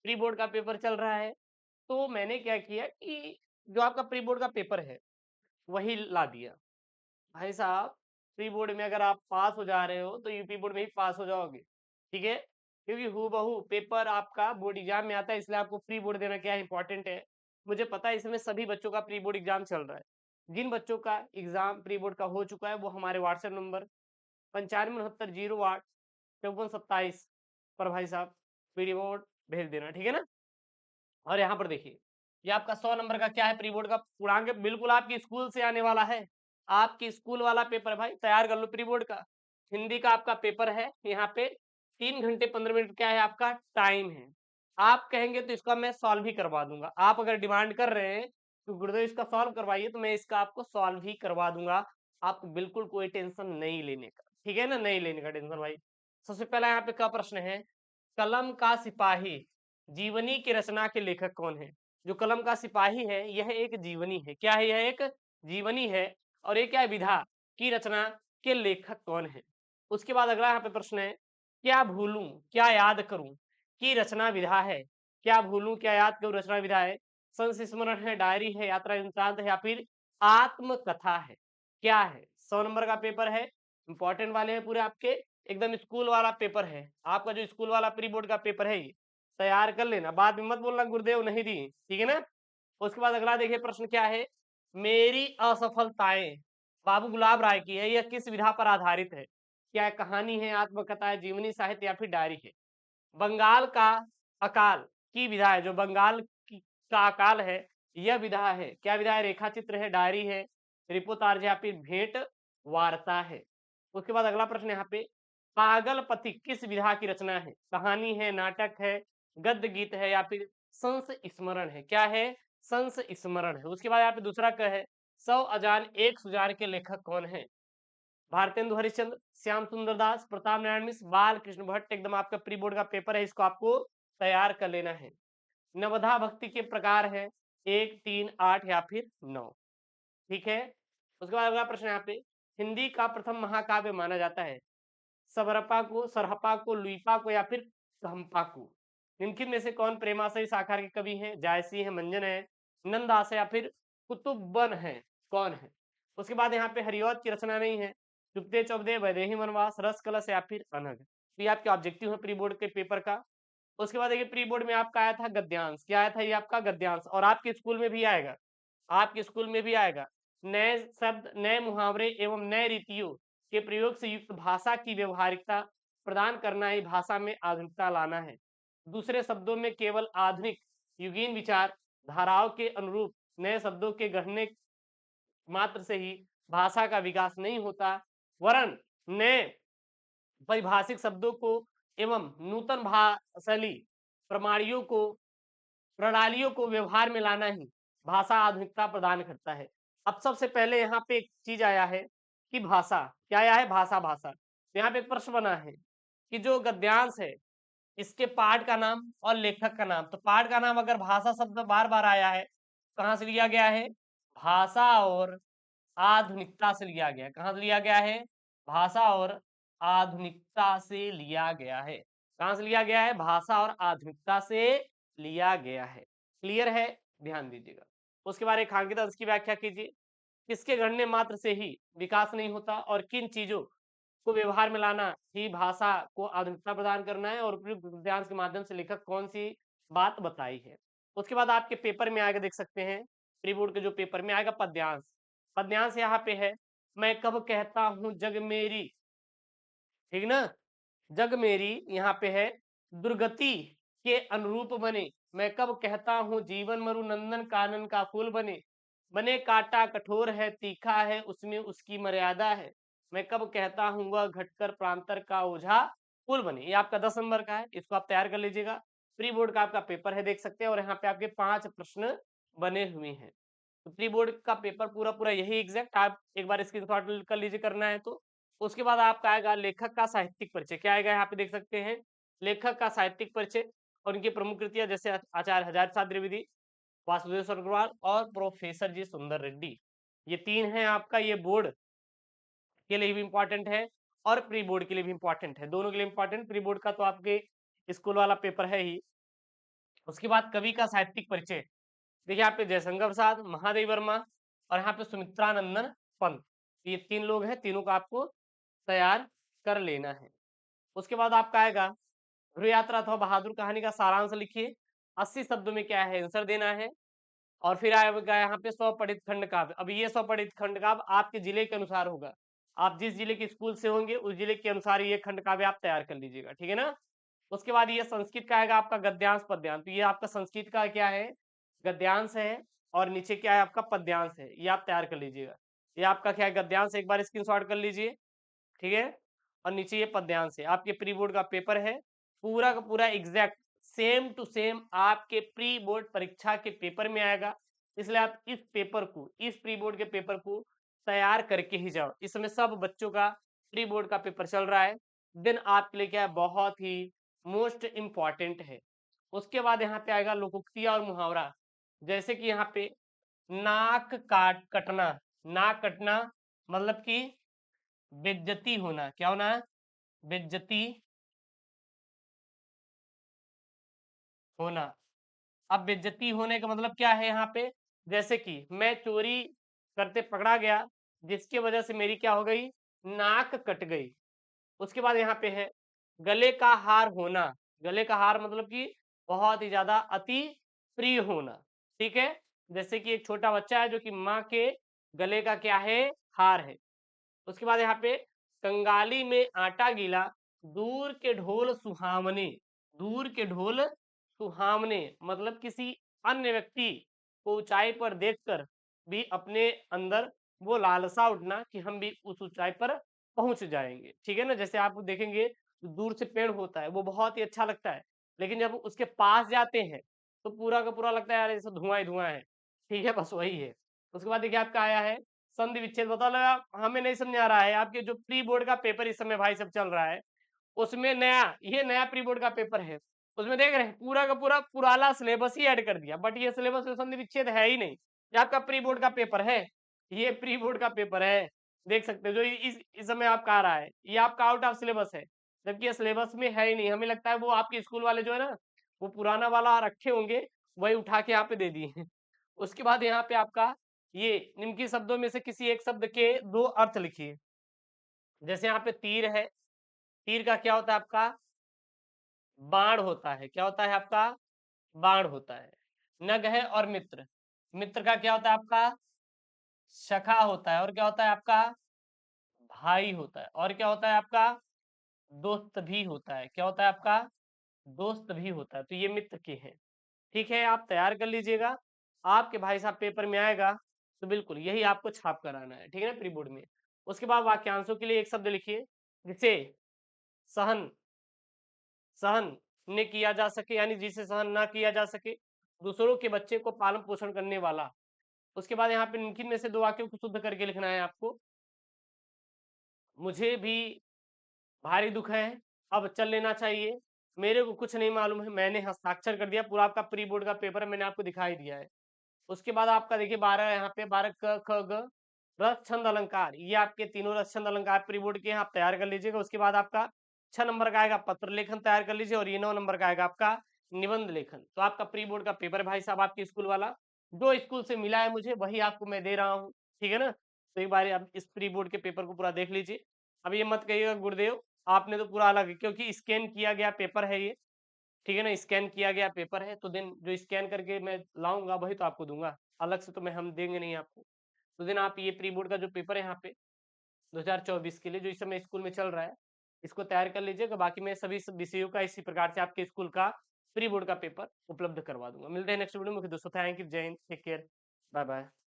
Pre board का paper चल रहा है, तो मैंने क्या किया कि जो आपका प्री बोर्ड का पेपर है, वही ला दिया। भाई साहब, प्री बोर्ड में अगर आप पास हो जा रहे हो, तो यूपी बोर्ड में भी पास हो जाओगे, ठीक है? क्योंकि हूबहू पेपर आपका बोर्ड एग्जाम में आता है, इसलिए आपको प्री बोर्ड देना क्या इंपॉर्टेंट है। मुझे पता है इस समय सभी बच्चों का प्री बोर्ड एग्जाम चल रहा है। जिन बच्चों का एग्जाम प्री बोर्ड का हो चुका है, वो हमारे व्हाट्सएप नंबर 9569085427 पर भाई साहब प्री बोर्ड भेज देना, ठीक है ना? और यहाँ पर देखिए, ये आपका 100 नंबर का क्या है, प्री बोर्ड का पूर्णांक बिल्कुल आपके स्कूल से आने वाला है। आपके स्कूल वाला पेपर भाई तैयार कर लो प्री बोर्ड का। हिंदी का आपका पेपर है, यहाँ पे 3 घंटे 15 मिनट क्या है आपका टाइम है। आप कहेंगे तो इसका मैं सॉल्व ही करवा दूंगा। आप अगर डिमांड कर रहे हैं तो गुरुदेव इसका सॉल्व करवाइए, तो मैं इसका आपको सॉल्व ही करवा दूंगा। आपको बिल्कुल कोई टेंशन नहीं लेने का, ठीक है ना? नहीं लेने का टेंशन भाई। सबसे पहला यहाँ पे क्या प्रश्न है, कलम का सिपाही जीवनी की रचना के लेखक कौन है? जो कलम का सिपाही है, यह एक जीवनी है। क्या है? यह एक जीवनी है। और ये क्या है? विधा की रचना के लेखक कौन है? उसके बाद अगला यहाँ पे प्रश्न है, क्या भूलूं क्या याद करूं की रचना विधा है? क्या भूलूं क्या याद करूं रचना विधा है? संस्मरण है, डायरी है, यात्रा वृत्तांत है, या फिर आत्मकथा है? क्या है? 100 नंबर का पेपर है, इंपॉर्टेंट वाले हैं पूरे आपके, एकदम स्कूल वाला पेपर है। आपका जो स्कूल वाला प्री बोर्ड का पेपर है, ये तैयार कर लेना। बाद में मत बोलना गुरुदेव नहीं दी, ठीक है ना? उसके बाद अगला देखिए प्रश्न क्या है, मेरी असफलताएं बाबू गुलाब राय की है, यह किस विधा पर आधारित है? क्या है? कहानी है, आत्मकथा है, जीवनी साहित्य, या फिर डायरी है? बंगाल का अकाल की विधा है, जो का अकाल है, यह विधा है। क्या विधा है? रेखा चित्र है, डायरी है, रिपोर्टाज या फिर भेंट वार्ता है? उसके बाद अगला प्रश्न यहाँ पे, पागल पथिक किस विधा की रचना है? कहानी है, नाटक है, गद्य गीत है, या फिर संस्मरण है? क्या है? संस्मरण है। उसके बाद यहाँ पे दूसरा क है, 100 अजान एक सुजान के लेखक कौन है? भारतेंदु हरिश्चंद्र, श्याम सुंदर दास, प्रताप नारायण मिश्र, बाल कृष्ण भट्ट। एकदम आपका प्री बोर्ड का पेपर है, इसको आपको तैयार कर लेना है। नवधा भक्ति के प्रकार है 1, 3, 8 या फिर 9, ठीक है? उसके बाद अगला प्रश्न यहाँ पे, हिंदी का प्रथम महाकाव्य माना जाता है सबरपा को, सरहपा को, लुइपा को, या फिर कहम्पा को? निम्नलिखित में से कौन प्रेमाशय शाखा के कवि हैं? जायसी है, मंजन है, नंदास है, या फिर कुतुब्बन है? कौन है? उसके बाद यहाँ पे हरिऔध की रचना नहीं है, चुपते चौबदे, वैदेही वनवास, रस कलश, या फिर अनग? तो ये आपके ऑब्जेक्टिव है प्री बोर्ड के पेपर का। उसके बाद देखिए प्री बोर्ड में आपका आया था गद्यांश। क्या आया था? ये आपका गद्यांश, और आपके स्कूल में भी आएगा, आपके स्कूल में भी आएगा। नए शब्द, नए मुहावरे एवं नए रीतियों के प्रयोग से युक्त भाषा की व्यवहारिकता प्रदान करना ही भाषा में आधुनिकता लाना है। दूसरे शब्दों में केवल आधुनिक युगीन विचार धाराओं के अनुरूप नए शब्दों के गढ़ने मात्र से ही भाषा का विकास नहीं होता, वरन नए परिभाषिक शब्दों को एवं नूतन भाषाली प्रमाणियों को प्रणालियों को व्यवहार में लाना ही भाषा आधुनिकता प्रदान करता है। अब सबसे पहले यहाँ पे एक चीज आया है कि भाषा क्या आया है? भाषा। भाषा, तो यहाँ पे एक प्रश्न बना है कि जो गद्यांश है, इसके पाठ का नाम और लेखक का नाम। तो पाठ का नाम अगर भाषा शब्द बार बार आया है, कहाँ से लिया गया है? भाषा और आधुनिकता से लिया गया है। कहाँ से लिया गया है? भाषा और आधुनिकता से लिया गया है। कहाँ से लिया गया है? भाषा और आधुनिकता से लिया गया है। क्लियर है? ध्यान दीजिएगा। उसके बाद रेखांकित अंश की व्याख्या कीजिए। किसके गणने मात्र से ही विकास नहीं होता, और किन चीजों को व्यवहार में लाना ही भाषा को आधुनिकता प्रदान करना है, और उपयुक्त गद्यांश के माध्यम से लेखक कौन सी बात बताई है? उसके बाद आपके पेपर में आगे देख सकते हैं, प्री बोर्ड के जो पेपर में आएगा पद्यांश। पद्यांश यहाँ पे है, मैं कब कहता हूँ जग मेरी, ठीक ना? जग मेरी यहाँ पे है, दुर्गति के अनुरूप बने, मैं कब कहता हूँ जीवन मरु नंदन कानन का फूल बने, बने काटा कठोर है तीखा है उसमें उसकी मर्यादा है, मैं कब कहता हूँ वह घटकर प्रांतर का ओझा पुल बने। ये आपका 10 नंबर का है, इसको आप तैयार कर लीजिएगा। प्री बोर्ड का आपका पेपर है, देख सकते हैं, और यहाँ पे आपके 5 प्रश्न बने हुए हैं। तो प्री बोर्ड का पेपर पूरा पूरा यही एग्जैक्ट आप एक बार स्क्रीनशॉट कर लीजिए, करना है तो। उसके बाद आपका आएगा लेखक का साहित्यिक परिचय। क्या आएगा? यहाँ पे देख सकते हैं, लेखक का साहित्यिक परिचय और उनकी प्रमुख कृतियां, जैसे आचार्य हजारी प्रसाद द्विवेदी, वासुदेव अग्रवाल और प्रोफेसर जी सुंदर रेड्डी। ये 3 है आपका, ये बोर्ड के लिए भी इंपॉर्टेंट है और प्री बोर्ड के लिए भी इंपॉर्टेंट है, दोनों के लिए इंपॉर्टेंट। प्री बोर्ड का तो आपके स्कूल वाला पेपर है ही, उसके बाद कवि का साहित्यिक परिचय, देखिए यहाँ पे जयशंकर प्रसाद, महादेवी वर्मा और यहाँ पे सुमित्रानंदन पंत, ये 3 लोग हैं, तीनों को आपको तैयार कर लेना है। उसके बाद आपका आएगा ध्रुव यात्रा अथवा बहादुर कहानी का सारांश लिखिए, 80 शब्दों में क्या है आंसर देना है। और फिर आएगा यहाँ पे स्वपठित खंड काव्य। अब ये स्वपठित खंड काव्य आपके जिले के अनुसार होगा, आप जिस जिले के स्कूल से होंगे उस जिले के अनुसार ये खंड काव्य आप तैयार कर लीजिएगा, ठीक है ना। उसके बाद ये संस्कृत का आएगा आपका गद्यांश पद्यांश, तो ये आपका संस्कृत का क्या है, गद्यांश है, और नीचे क्या है आपका पद्यांश है, ये आप तैयार कर लीजिएगा। ये आपका क्या है गद्यांश, एक बार स्क्रीनशॉट कर लीजिए, ठीक है। और नीचे ये पद्यांश है, आपके प्री बोर्ड का पेपर है, पूरा का पूरा एग्जैक्ट सेम टू सेम आपके प्री बोर्ड परीक्षा के पेपर में आएगा। इसलिए आप इस पेपर को, इस प्री बोर्ड के पेपर को तैयार करके ही जाओ। इस समय सब बच्चों का प्री बोर्ड का पेपर चल रहा है, दिन आपके लिए क्या है बहुत ही मोस्ट इंपॉर्टेंट है। उसके बाद यहाँ पे आएगा लोकोक्तियां और मुहावरा, जैसे कि यहाँ पे नाक काट कटना, नाक कटना मतलब कि बेइज्जती होना, क्या होना है, बेइज्जती होना। अब बेइज्जती होने का मतलब क्या है यहाँ पे, जैसे कि मैं चोरी करते पकड़ा गया, जिसकी वजह से मेरी क्या हो गई, नाक कट गई। उसके बाद यहाँ पे है गले का हार होना, गले का हार मतलब कि बहुत ही ज्यादा अति प्रिय होना, ठीक है। जैसे कि एक छोटा बच्चा है जो कि माँ के गले का क्या है, हार है। उसके बाद यहाँ पे कंगाली में आटा गीला, दूर के ढोल सुहावने, दूर के ढोल सुहावने मतलब किसी अन्य व्यक्ति को ऊंचाई पर देखकर भी अपने अंदर वो लालसा उठना कि हम भी उस ऊंचाई पर पहुंच जाएंगे, ठीक है ना। जैसे आप देखेंगे दूर से पेड़ होता है वो बहुत ही अच्छा लगता है, लेकिन जब उसके पास जाते हैं तो पूरा का पूरा लगता है यार जैसे धुआं ही धुआं है, ठीक है, बस वही है। उसके बाद देखिए आपका आया है संधि विच्छेद, बता लगा हमें नहीं समझ आ रहा है, आपके जो प्री बोर्ड का पेपर इस समय भाई सब चल रहा है उसमें नया, ये नया प्री बोर्ड का पेपर है, उसमें देख रहे हैं पूरा का पूरा पुराना सिलेबस ही ऐड कर दिया, बट ये सिलेबस में संधि विच्छेद है ही नहीं। ये आपका प्री बोर्ड का पेपर है, ये प्री बोर्ड का पेपर है, देख सकते हो जो इस समय आपका आ रहा है, ये आपका आउट ऑफ सिलेबस है, जबकि ये सिलेबस में है ही नहीं। हमें लगता है वो आपके स्कूल वाले जो है ना वो पुराना वाला रखे होंगे, वही उठा के यहाँ पे दे दिए। उसके बाद यहाँ पे आपका ये निम्नलिखित शब्दों में से किसी एक शब्द के 2 अर्थ लिखिए। जैसे यहाँ पे तीर है, तीर का क्या होता है आपका, बाण होता है, क्या होता है आपका, बाण होता है। नग है और मित्र, मित्र का क्या होता है आपका, सखा होता है, और क्या होता है आपका, भाई होता है, और क्या होता है आपका, दोस्त भी होता है, क्या होता है आपका, दोस्त भी होता है। तो ये मित्र के हैं, ठीक है, आप तैयार कर लीजिएगा। आपके भाई साहब पेपर में आएगा तो बिल्कुल यही आपको छाप कर आना है, ठीक है ना, प्री बोर्ड में। उसके बाद वाक्यांशों के लिए एक शब्द लिखिए, जिसे सहन, सहन ने किया जा सके, यानी जिसे सहन ना किया जा सके, दूसरों के बच्चे को पालन पोषण करने वाला। उसके बाद यहाँ पे निम्नलिखित में से 2 वाक्यों को शुद्ध करके लिखना है आपको। मुझे भी भारी दुख है, अब चल लेना चाहिए, मेरे को कुछ नहीं मालूम है, मैंने हस्ताक्षर कर दिया। पूरा आपका प्री बोर्ड का पेपर है, मैंने आपको दिखाई दिया है। उसके बाद आपका देखिए 12 यहाँ पे 12 क ख ग, रस छंद अलंकार, ये आपके तीनों रस छंद अलंकार प्री बोर्ड के हैं, आप तैयार कर लीजिएगा। उसके बाद आपका 6 नंबर का आएगा पत्र लेखन, तैयार कर लीजिए, और ये 9 नंबर का आएगा आपका निबंध लेखन। तो आपका प्री बोर्ड का पेपर भाई साहब आपके स्कूल वाला, जो स्कूल से मिला है मुझे वही आपको मैं दे रहा हूँ, ठीक है ना। तो एक बार आप इस प्री बोर्ड के पेपर को पूरा देख लीजिए। अब ये मत कहिएगा गुरुदेव आपने तो पूरा अलग है, क्योंकि स्कैन किया गया पेपर है ये, ठीक है ना, स्कैन किया गया पेपर है, तो दिन जो स्कैन करके मैं लाऊंगा वही तो आपको दूंगा, अलग से तो मैं हम देंगे नहीं आपको। तो दिन आप ये प्री बोर्ड का जो पेपर है यहाँ पे 2024 के लिए जो इस समय स्कूल में चल रहा है, इसको तैयार कर लीजिएगा। बाकी मैं सभी सब विषयों का इसी प्रकार से आपके स्कूल का प्री बोर्ड का पेपर उपलब्ध करवा दूंगा। मिलते हैं नेक्स्ट वीडियो में दोस्तों, थैंक यू, जय हिंद, टेक केयर, बाय बाय।